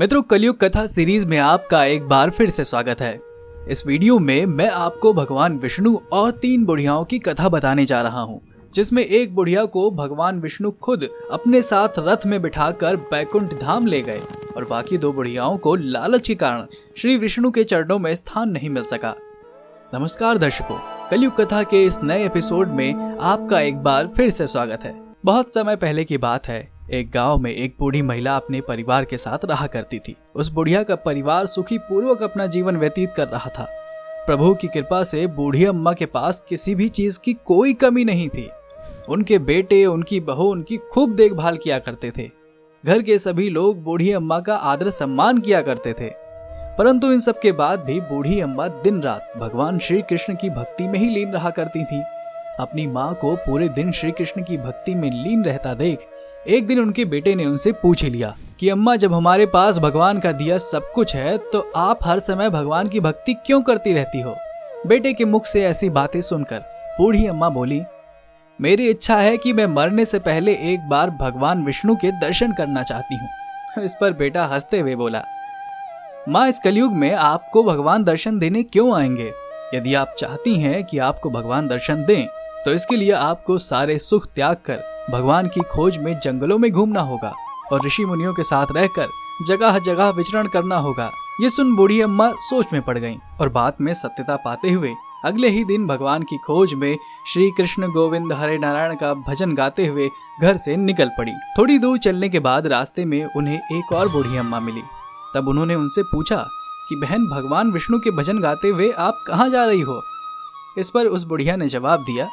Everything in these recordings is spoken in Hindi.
मित्रों, कलयुग कथा सीरीज में आपका एक बार फिर से स्वागत है। इस वीडियो में मैं आपको भगवान विष्णु और 3 बुढ़ियाओं की कथा बताने जा रहा हूँ, जिसमें एक बुढ़िया को भगवान विष्णु खुद अपने साथ रथ में बिठाकर बैकुंठ धाम ले गए और बाकी 2 बुढ़ियाओं को लालच के कारण श्री विष्णु के चरणों में स्थान नहीं मिल सका। नमस्कार दर्शकों, कलयुग कथा के इस नए एपिसोड में आपका एक बार फिर से स्वागत है। बहुत समय पहले की बात है, एक गांव में एक बूढ़ी महिला अपने परिवार के साथ रहा करती थी। उस बुढ़िया का परिवार सुखी पूर्वक अपना जीवन व्यतीत कर रहा था। प्रभु की कृपा से बूढ़ी अम्मा के पास किसी भी चीज की कोई कमी नहीं थी। उनके बेटे, उनकी बहू उनकी खूब देखभाल किया करते थे। घर के सभी लोग बूढ़ी अम्मा का आदर सम्मान किया करते थे। परंतु इन सब के बाद भी बूढ़ी अम्मा दिन रात भगवान श्री कृष्ण की भक्ति में ही लीन रहा करती थी। अपनी माँ को पूरे दिन श्री कृष्ण की भक्ति में लीन रहता देख एक दिन उनके बेटे ने उनसे पूछ लिया कि अम्मा, जब हमारे पास भगवान का दिया सब कुछ है तो आप हर समय भगवान की भक्ति क्यों करती रहती हो? बेटे के मुख से ऐसी बातें सुनकर बूढ़ी अम्मा बोली, मेरी इच्छा है कि मैं मरने से पहले एक बार भगवान विष्णु के दर्शन करना चाहती हूँ। इस पर बेटा हंसते हुए बोला, माँ, इस कलयुग में आपको भगवान दर्शन देने क्यों आएंगे? यदि आप चाहती हैं कि आपको भगवान दर्शन दें तो इसके लिए आपको सारे सुख त्याग कर भगवान की खोज में जंगलों में घूमना होगा और ऋषि मुनियों के साथ रहकर जगह जगह विचरण करना होगा। ये सुन बूढ़ी अम्मा सोच में पड़ गईं और बात में सत्यता पाते हुए अगले ही दिन भगवान की खोज में श्री कृष्ण गोविंद हरे नारायण का भजन गाते हुए घर से निकल पड़ी। थोड़ी दूर चलने के बाद रास्ते में उन्हें एक और बूढ़ी अम्मा मिली। तब उन्होंने उनसे पूछा कि बहन, भगवान विष्णु के भजन गाते हुए आप कहाँ जा रही हो? इस पर उस बुढ़िया ने जवाब दिया,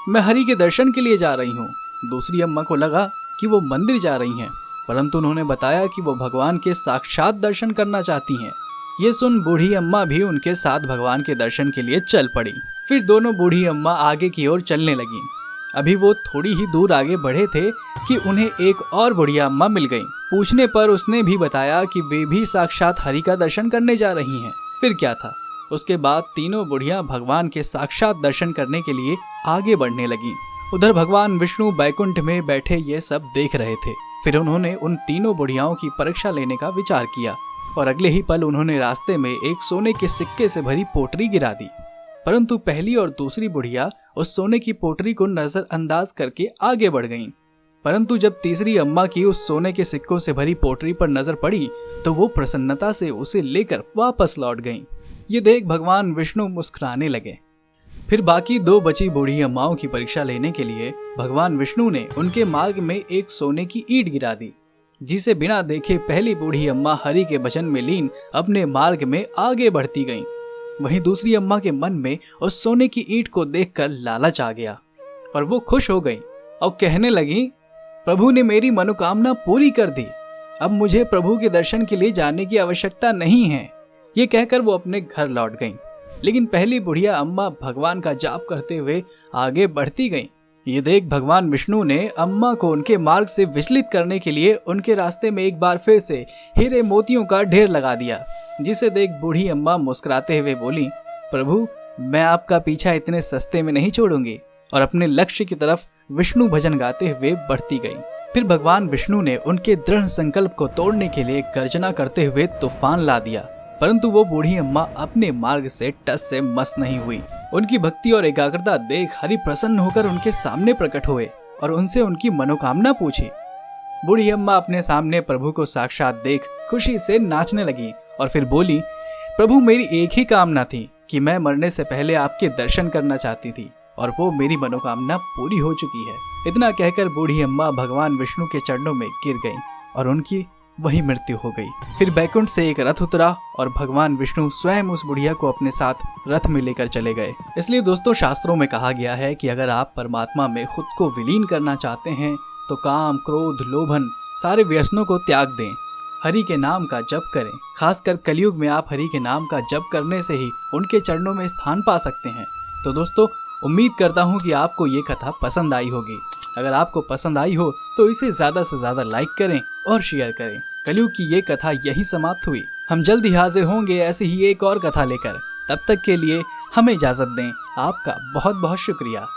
मैं हरि के दर्शन के लिए जा रही हूँ। दूसरी अम्मा को लगा कि वो मंदिर जा रही हैं, परंतु उन्होंने बताया कि वो भगवान के साक्षात दर्शन करना चाहती हैं। ये सुन बूढ़ी अम्मा भी उनके साथ भगवान के दर्शन के लिए चल पड़ी। फिर दोनों बूढ़ी अम्मा आगे की ओर चलने लगी। अभी वो थोड़ी ही दूर आगे बढ़े थे कि उन्हें एक और बुढ़िया अम्मा मिल गई। पूछने पर उसने भी बताया कि वे भी साक्षात हरि का दर्शन करने जा रही हैं। फिर क्या था, उसके बाद तीनों बुढ़िया भगवान के साक्षात दर्शन करने के लिए आगे बढ़ने लगी। उधर भगवान विष्णु बैकुंठ में बैठे ये सब देख रहे थे। फिर उन्होंने उन तीनों बुढ़ियाओं की परीक्षा लेने का विचार किया और अगले ही पल उन्होंने रास्ते में एक सोने के सिक्के से भरी पोटली गिरा दी। परंतु पहली और दूसरी बुढ़िया उस सोने की पोटली को नजरअंदाज करके आगे बढ़ गईं। परंतु जब तीसरी अम्मा की उस सोने के सिक्कों से भरी पोटली पर नजर पड़ी तो वो प्रसन्नता से उसे लेकर वापस लौट गईं। ये देख भगवान विष्णु मुस्कुराने लगे। फिर बाकी 2 बची बूढ़ी अम्माओं की परीक्षा लेने के लिए भगवान विष्णु ने उनके मार्ग में एक सोने की ईंट गिरा दी, जिसे बिना देखे पहली बूढ़ी अम्मा हरि के भजन में लीन अपने मार्ग में आगे बढ़ती गईं। वहीं दूसरी अम्मा के मन में उस सोने की ईंट को देखकर लालच आ गया और वो खुश हो गई और कहने लगी, प्रभु ने मेरी मनोकामना पूरी कर दी, अब मुझे प्रभु के दर्शन के लिए जाने की आवश्यकता नहीं है। ये कहकर वो अपने घर लौट गईं। लेकिन पहली बुढ़िया अम्मा भगवान का जाप करते हुए आगे बढ़ती गईं। ये देख भगवान विष्णु ने अम्मा को उनके मार्ग से विचलित करने के लिए उनके रास्ते में एक बार फिर से हीरे मोतियों का ढेर लगा दिया, जिसे देख बूढ़ी अम्मा मुस्कुराते हुए बोली, प्रभु, मैं आपका पीछा इतने सस्ते में नहीं छोड़ूंगी, और अपने लक्ष्य की तरफ विष्णु भजन गाते हुए बढ़ती गई। फिर भगवान विष्णु ने उनके दृढ़ संकल्प को तोड़ने के लिए गर्जना करते हुए तूफान ला दिया। परंतु वो बूढ़ी अम्मा अपने मार्ग से टस से मस नहीं हुई। उनकी भक्ति और एकाग्रता देख हरि प्रसन्न होकर उनके सामने प्रकट हुए और उनसे उनकी मनोकामना पूछी। बूढ़ी अम्मा अपने सामने प्रभु को साक्षात देख खुशी से नाचने लगी और फिर बोली, प्रभु, मेरी एक ही कामना थी कि मैं मरने से पहले आपके दर्शन करना चाहती थी और वो मेरी मनोकामना पूरी हो चुकी है। इतना कहकर बूढ़ी अम्मा भगवान विष्णु के चरणों में गिर गईं और उनकी वही मृत्यु हो गई। फिर बैकुंठ से एक रथ उतरा और भगवान विष्णु स्वयं उस बुढ़िया को अपने साथ रथ में लेकर चले गए। इसलिए दोस्तों, शास्त्रों में कहा गया है कि अगर आप परमात्मा में खुद को विलीन करना चाहते हैं तो काम, क्रोध, लोभन सारे व्यसनों को त्याग दें, हरि के नाम का जप करें। खासकर कलयुग में आप हरि के नाम का जप करने से ही उनके चरणों में स्थान पा सकते हैं। तो दोस्तों, उम्मीद करता हूँ कि आपको ये कथा पसंद आई होगी। अगर आपको पसंद आई हो तो इसे ज्यादा से ज्यादा लाइक करें और शेयर करें। कलयुग की ये कथा यही समाप्त हुई। हम जल्द ही हाजिर होंगे ऐसी ही एक और कथा लेकर। तब तक के लिए हमें इजाजत दें। आपका बहुत बहुत शुक्रिया।